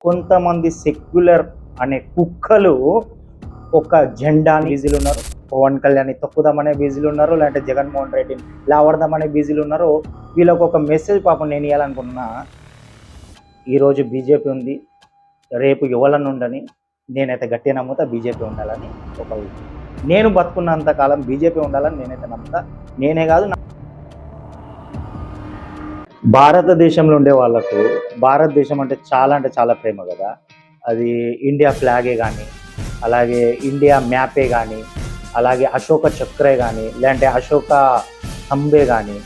కొంతమంది సెక్యులర్ అనే కుక్కలు ఒక జెండాని బీజీలు ఉన్నారు. పవన్ కళ్యాణ్ తొక్కుదామనే బీజీలు ఉన్నారు, లేదంటే జగన్మోహన్ రెడ్డిని లావడదామనే బీజీలు ఉన్నారు. వీళ్ళకు ఒక మెసేజ్ పాపం నేను ఇవ్వాలనుకుంటున్నా. ఈరోజు బీజేపీ ఉంది, రేపు ఎవరన్నా ఉండని, నేనైతే గట్టిగా నమ్ముతా బీజేపీ ఉండాలని. నేను బతుకున్నంత కాలం బీజేపీ ఉండాలని నేనైతే నమ్ముతా. నేనే కాదు, భారతదేశంలో ఉండే వాళ్ళకు భారతదేశం అంటే చాలా ప్రేమ కదా. అది ఇండియా ఫ్లాగే కానీ, అలాగే ఇండియా మ్యాపే కానీ, అలాగే అశోక చక్రే కానీ, లేదంటే అశోక స్తంభే కానీ,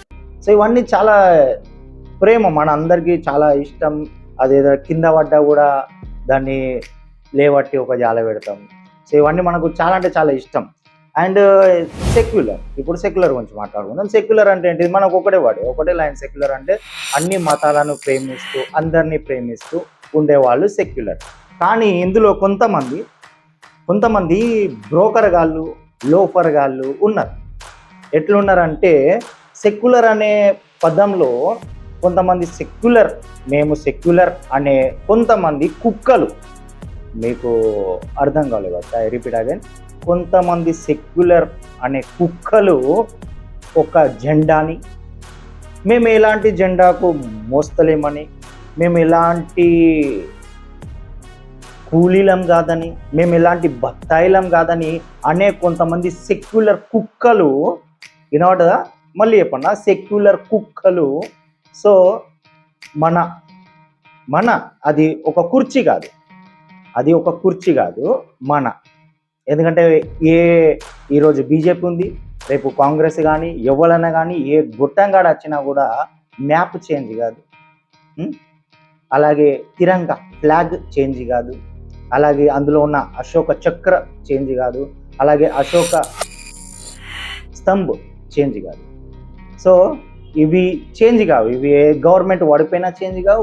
సో ఇవన్నీ చాలా ప్రేమ, మన అందరికీ చాలా ఇష్టం. అదేదో కింద పడ్డా కూడా దాన్ని లేవట్టి ఒక జాల పెడతాం. సో ఇవన్నీ మనకు చాలా ఇష్టం. అండ్ సెక్యులర్, ఇప్పుడు సెక్యులర్ గురించి మాట్లాడుకుందాం. సెక్యులర్ అంటే ఏంటి? మనకు ఒకటే లైన్. సెక్యులర్ అంటే అన్ని మతాలను ప్రేమిస్తూ, అందరినీ ప్రేమిస్తూ ఉండేవాళ్ళు సెక్యులర్. కానీ ఇందులో కొంతమంది బ్రోకర్ గాళ్ళు, లోఫర్ గాళ్ళు ఉన్నారు. ఎట్లున్నారంటే, సెక్యులర్ అనే పదంలో కొంతమంది మేము సెక్యులర్ అనే కొంతమంది కుక్కలు, మీకు అర్థం కాలేదు కదా, ఐ రిపీట్ అగైన్. కొంతమంది సెక్యులర్ అనే కుక్కలు ఒక జెండాని, మేము ఎలాంటి జెండాకు మోస్తలేమని, మేము ఎలాంటి కూలీలం కాదని, మేము ఎలాంటి బత్తాయిలం కాదని అనే కొంతమంది సెక్యులర్ కుక్కలు, వినవడదా? మళ్ళీ చెప్పన్నా, సెక్యులర్ కుక్కలు. సో మన అది ఒక కుర్చీ కాదు, ఎందుకంటే ఈరోజు బీజేపీ ఉంది, రేపు కాంగ్రెస్ కానీ, ఎవరైనా కానీ, ఏ గుట్టంగాడ వచ్చినా కూడా మ్యాప్ చేంజ్ కాదు, అలాగే తిరంగా ఫ్లాగ్ చేంజ్ కాదు, అలాగే అందులో ఉన్న అశోక చక్ర చేంజ్ కాదు, అలాగే అశోక స్తంభ్ చేంజ్ కాదు. సో ఇవి చేంజ్ కావు. ఇవి గవర్నమెంట్ ఓడిపోయినా చేంజ్ కావు,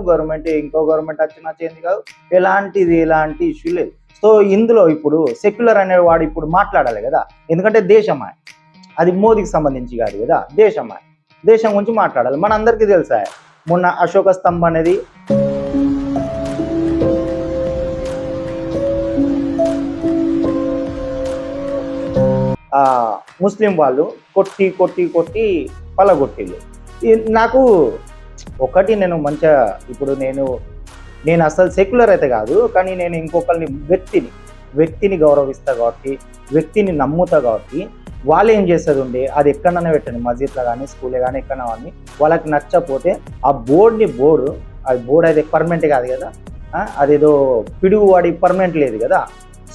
ఇంకో గవర్నమెంట్ వచ్చినా చేంజ్ కావు. ఎలాంటి ఇష్యూ లేదు. సో ఇందులో ఇప్పుడు సెక్యులర్ అనేవాడు ఇప్పుడు మాట్లాడాలి కదా, ఎందుకంటే దేశమా, అది మోదీకి సంబంధించి కాదు కదా, దేశం గురించి మాట్లాడాలి. మన అందరికీ తెలుసా, మొన్న అశోక స్తంభం అనేది ముస్లిం వాళ్ళు కొట్టి పలగొట్టిళ్ళు. నాకు ఒకటి, నేను మంచిగా, ఇప్పుడు నేను అసలు సెక్యులర్ అయితే కాదు, కానీ నేను ఇంకొకరిని వ్యక్తిని గౌరవిస్తా కాబట్టి, వ్యక్తిని నమ్ముతా కాబట్టి, వాళ్ళు ఏం చేస్తారు ఉండే, అది ఎక్కడన్నా పెట్టండి, మస్జిద్లో కానీ, స్కూల్లో కానీ, ఎక్కడన్నా కానీ, వాళ్ళకి నచ్చకపోతే ఆ బోర్డు అయితే పర్మనెంట్ కాదు కదా, అదేదో పిడుగు వాడి పర్మనెంట్ లేదు కదా.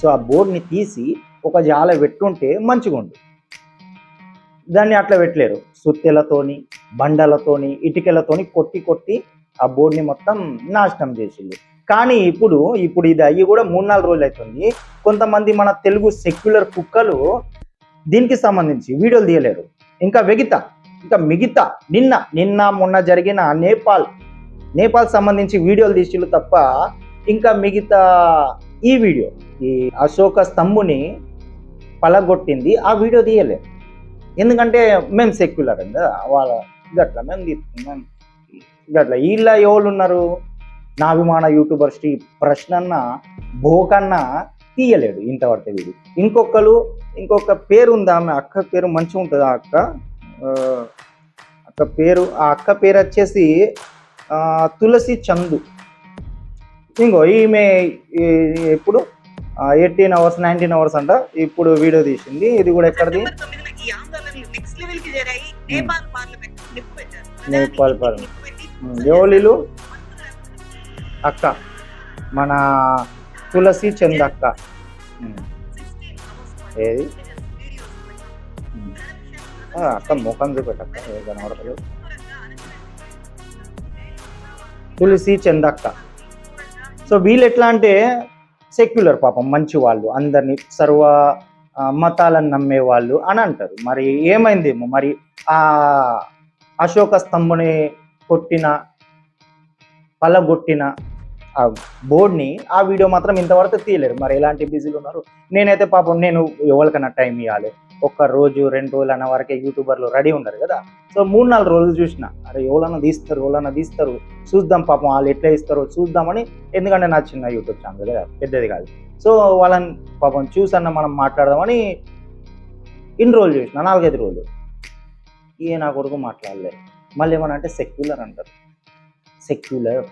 సో ఆ బోర్డుని తీసి ఒక జాల పెట్టుంటే మంచిగా ఉండు. దాన్ని అట్లా పెట్టలేరు, సుత్తెలతోని, బండలతోని, ఇటుకలతోని కొట్టి ఆ బోర్డుని మొత్తం నాశనం చేసింది. కానీ ఇప్పుడు ఇది అయ్యి కూడా 3-4 రోజులు అవుతుంది. కొంతమంది మన తెలుగు సెక్యులర్ కుక్కలు దీనికి సంబంధించి వీడియోలు తీయలేరు. ఇంకా మిగతా నిన్న మొన్న జరిగిన నేపాల్ సంబంధించి వీడియోలు తీసిళ్ళు తప్ప, ఇంకా మిగతా ఈ వీడియో, ఈ అశోక స్తంభుని పలగొట్టింది, ఆ వీడియో తీయలేరు. ఎందుకంటే మేము సెక్యులర్ అండి, వాళ్ళ గట్లా మేము తీసుకున్నాం గట్లా. వీళ్ళ ఎవరు ఉన్నారు, నా అభిమాన యూట్యూబర్ శ్రీ ప్రశ్నన్న భోకన్న తీయలేడు ఇంతవరకు వీడు. ఇంకొక పేరు ఉంది, ఆమె అక్క పేరు మంచిగా ఉంటుంది. ఆ అక్క పేరు వచ్చేసి తులసి చందు. ఈమె ఎప్పుడు 18 hours 19 hours అంట ఇప్పుడు వీడియో తీసింది. ఇది కూడా ఎక్కడిది, నేపాల్ ఎవరు అక్క, మన తులసి చంద్ అక్క. ఏది అక్క ముఖం చూపెట్టక్క, కనబడతలేదు. తులసి చంద్ అక్క. సో వీళ్ళు ఎట్లా అంటే సెక్యులర్, పాపం మంచి వాళ్ళు, అందరినీ సర్వ మతాలను నమ్మేవాళ్ళు అని అంటారు. మరి ఏమైందేమో, మరి ఆ అశోక స్తంభని పలగొట్టిన ఆ బోర్డ్ని, ఆ వీడియో మాత్రం ఇంతవరకు తీయలేరు. మరి ఎలాంటి బిజీలు ఉన్నారు. నేనైతే పాపం, నేను ఎవరికైనా టైం ఇవ్వాలి, ఒక్క రోజు 2 రోజులు అన్న వరకే యూట్యూబర్లు రెడీ ఉండరు కదా. సో 3-4 రోజులు చూసిన, అరే ఎవరన్నా తీస్తారు చూద్దాం, పాపం వాళ్ళు ఎట్లా ఇస్తారో చూద్దామని. ఎందుకంటే నా చిన్న యూట్యూబ్ ఛానల్ కదా, పెద్దది కాదు. సో వాళ్ళని పాపం చూసన్న మనం మాట్లాడదామని ఇన్ని రోజులు చూసిన, 4-5 రోజులు. నా కొడుకు మాట్లాడలేదు. మళ్ళీ ఏమన్నా అంటే సెక్యులర్ అంటారు. సెక్యులర్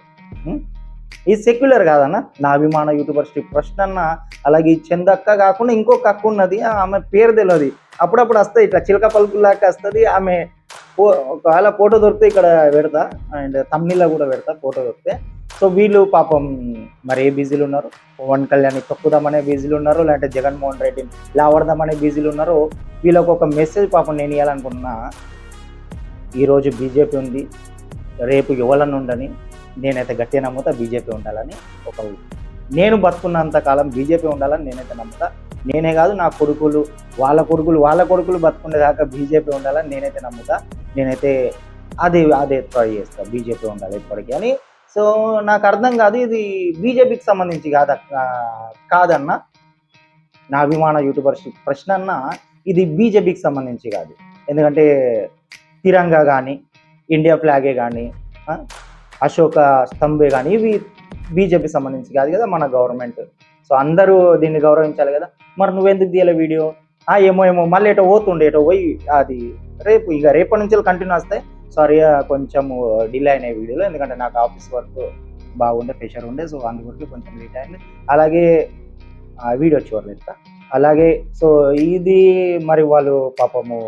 ఇది సెక్యులర్ కాదన్న. నా అభిమాన యూట్యూబర్ శ్రీ ప్రశ్నన్న, అలాగే ఈ చందక్క కాకుండా ఇంకొక అక్క ఉన్నది, ఆమె పేరు తెలియదు. అప్పుడప్పుడు వస్తుంది ఇట్లా చిలక పలుకులాగా వస్తుంది ఆమె. ఒకవేళ ఫోటో దొరికితే ఇక్కడ పెడతా, అండ్ తమ్మిళ్ళ కూడా పెడతా ఫోటో దొరికితే. సో వీళ్ళు పాపం మరి ఏ బిజీలు ఉన్నారు, పవన్ కళ్యాణ్ తొక్కుదామనే బిజీలు ఉన్నారు, లేదంటే జగన్మోహన్ రెడ్డిని లావడదామనే బిజీలు ఉన్నారు. వీళ్ళకి ఒక మెసేజ్ పాపం నేను ఇవ్వాలనుకున్నా. ఈరోజు బీజేపీ ఉంది, రేపు ఎవరన్నా ఉండని, నేనైతే గట్టిగా నమ్ముతా బీజేపీ ఉండాలని. నేను బతుకున్నంత కాలం బీజేపీ ఉండాలని నేనైతే నమ్ముతా. నేనే కాదు, నా కొడుకులు వాళ్ళ కొడుకులు బతుకునేదాకా బీజేపీ ఉండాలని నేనైతే నమ్ముతా. నేనైతే అదే ట్రై చేస్తా, బీజేపీ ఉండాలి ఇప్పటికీ అని. సో నాకు అర్థం కాదు, ఇది బీజేపీకి సంబంధించి కాదన్న. నా అభిమాన యూట్యూబర్ ప్రశ్న అన్న, ఇది బీజేపీకి సంబంధించి కాదు. ఎందుకంటే తిరంగా కానీ, ఇండియా ఫ్లాగే కానీ, అశోక స్తంభే కానీ ఇవి బీజేపీ సంబంధించి కాదు కదా, మన గవర్నమెంట్. సో అందరూ దీన్ని గౌరవించాలి కదా. మరి నువ్వెందుకు తీయాలి వీడియో? ఏమో మళ్ళీ ఎటో పోయి అది రేపటి నుంచి కంటిన్యూ వస్తాయి. సారీ కొంచెం డిలే అయినాయి వీడియోలో, ఎందుకంటే నాకు ఆఫీస్ వర్క్ బాగుండే, ప్రెషర్ ఉండే. సో అందువరకు కొంచెం లేట్ అయింది. అలాగే వీడియో చూడలేదు. అలాగే సో ఇది మరి వాళ్ళు పాపము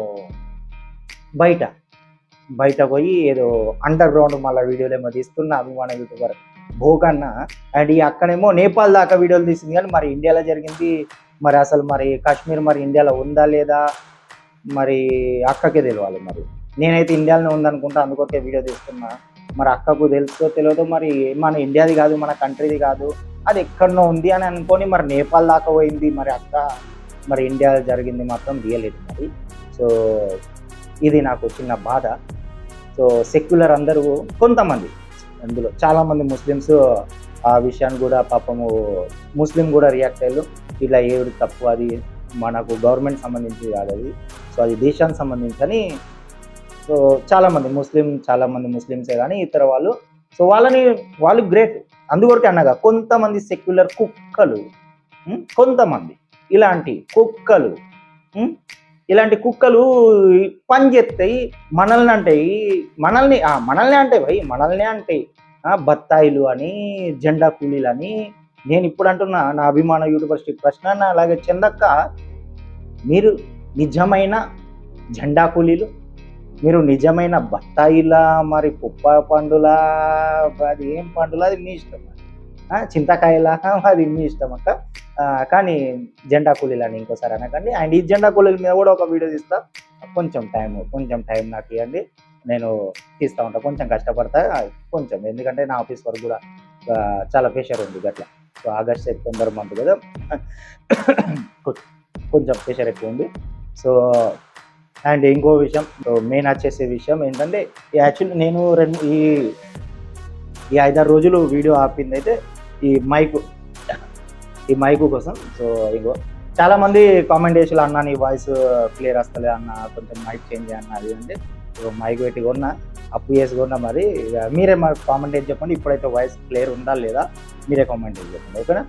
బయట పోయి ఏదో అండర్ గ్రౌండ్ మళ్ళీ వీడియోలు ఏమో తీస్తున్న అభిమాన యూట్యూబర్ భోగన్న. అండ్ ఈ అక్కనేమో నేపాల్ దాకా వీడియోలు తీసింది, కానీ మరి ఇండియాలో జరిగింది మరి అసలు మరి కాశ్మీర్ మరి ఇండియాలో ఉందా లేదా మరి అక్కకే తెలియాలి. మరి నేనైతే ఇండియాలోనే ఉందనుకుంటా, అందుకొకే వీడియో తీస్తున్నా. మరి అక్కకు తెలుసో తెలియదో, మరి మన ఇండియాది కాదు, మన కంట్రీది కాదు, అది ఎక్కడనో ఉంది అని అనుకొని మరి నేపాల్ దాకా పోయింది. మరి అక్క మరి ఇండియాలో జరిగింది మాత్రం తీయలేదు మరి. సో ఇది నాకు చిన్న బాధ. సో సెక్యులర్ అందరూ కొంతమంది, అందులో చాలామంది ముస్లిమ్స్ ఆ విషయాన్ని కూడా పాపము ముస్లిం కూడా రియాక్ట్ అయ్యారు. ఇలా ఏడు తప్పు, అది మనకు గవర్నమెంట్ సంబంధించి కాదు అది, సో అది దేశానికి సంబంధించి అని. సో చాలామంది ముస్లిమ్సే కానీ ఇతర వాళ్ళు, సో వాళ్ళు గ్రేట్. అందువరకు అన్నగా కొంతమంది సెక్యులర్ కుక్కలు, కొంతమంది ఇలాంటి కుక్కలు పని చేస్తాయి, మనల్ని అంటే బత్తాయిలు అని, జెండా కూలీలు అని. నేను ఇప్పుడు అంటున్నా, నా అభిమాన యూట్యూబర్ శ్రీ ప్రశ్న అన్న, అలాగే చందక్క, మీరు నిజమైన జెండా కూలీలు, మీరు నిజమైన బత్తాయిలా, మరి పుప్ప పండులా, అది ఏం పండులా అది మీ ఇష్టం, చింతకాయలా అది మీ ఇష్టం అక్క. కానీ జెండా కూలీలు అని ఇంకోసారి అనకండి. అండ్ ఈ జెండా కూలీల మీద కూడా ఒక వీడియో తీస్తా. కొంచెం టైం నాకు ఇవ్వండి, నేను తీస్తూ ఉంటాను. కొంచెం కష్టపడతా కొంచెం, ఎందుకంటే నా ఆఫీస్ వర్క్ కూడా చాలా ప్రెషర్ ఉంది గట్లా. సో ఆగస్ట్ సెప్టెంబర్ మంత్ కదా, కొంచెం ప్రెషర్ ఎక్కువ ఉంది. సో అండ్ ఇంకో విషయం, మెయిన్ వచ్చేసే విషయం ఏంటంటే, యాక్చువల్లీ నేను ఈ 5-6 రోజులు వీడియో ఆపింది అయితే ఈ మైకు కోసం. సో ఇంకో చాలామంది కామెంట్ చేసి, అన్న నీ వాయిస్ క్లియర్ వస్తలే అన్న, కొంచెం మైక్ చేంజ్ అన్న అది అంటే. సో మైక్ పెట్టి కొన్నా, అప్పు చేసి కొన్నా. మరి మీరే మరి కామెంట్ చేసి చెప్పండి, ఇప్పుడైతే వాయిస్ క్లియర్ ఉందా లేదా, మీరే కామెంట్ చేసి చెప్పండి, ఓకేనా.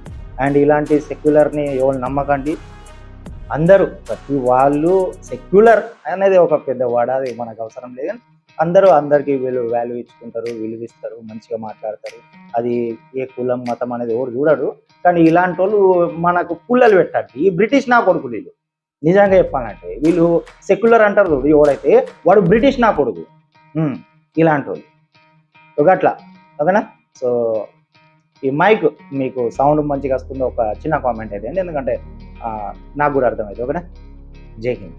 అండ్ ఇలాంటి సెక్యులర్ని ఎవరు నమ్మకండి. అందరూ ప్రతి వాళ్ళు సెక్యులర్ అనేది ఒక పెద్ద వాడ, అది మనకు అవసరం లేదు. అందరికీ వాల్యూ ఇచ్చుకుంటారు, విలువిస్తారు, మంచిగా మాట్లాడతారు. అది ఏ కులం మతం అనేది ఎవరు చూడరు. కానీ ఇలాంటి వాళ్ళు మనకు పుల్లలు పెట్టారు. ఈ బ్రిటిష్ నా కొడుకు వీళ్ళు, నిజంగా చెప్పాలంటే వీళ్ళు సెక్యులర్ అంటారు చూడు, ఎవడైతే వాడు బ్రిటిష్ నా కొడుకు. ఇలాంటి వాళ్ళు ఒకట్లా, ఓకేనా. సో ఈ మైక్ మీకు సౌండ్ మంచిగా వస్తుందో ఒక చిన్న కామెంట్ అయితే, ఎందుకంటే నాకు కూడా అర్థమైంది, ఓకేనా. జై హింద్.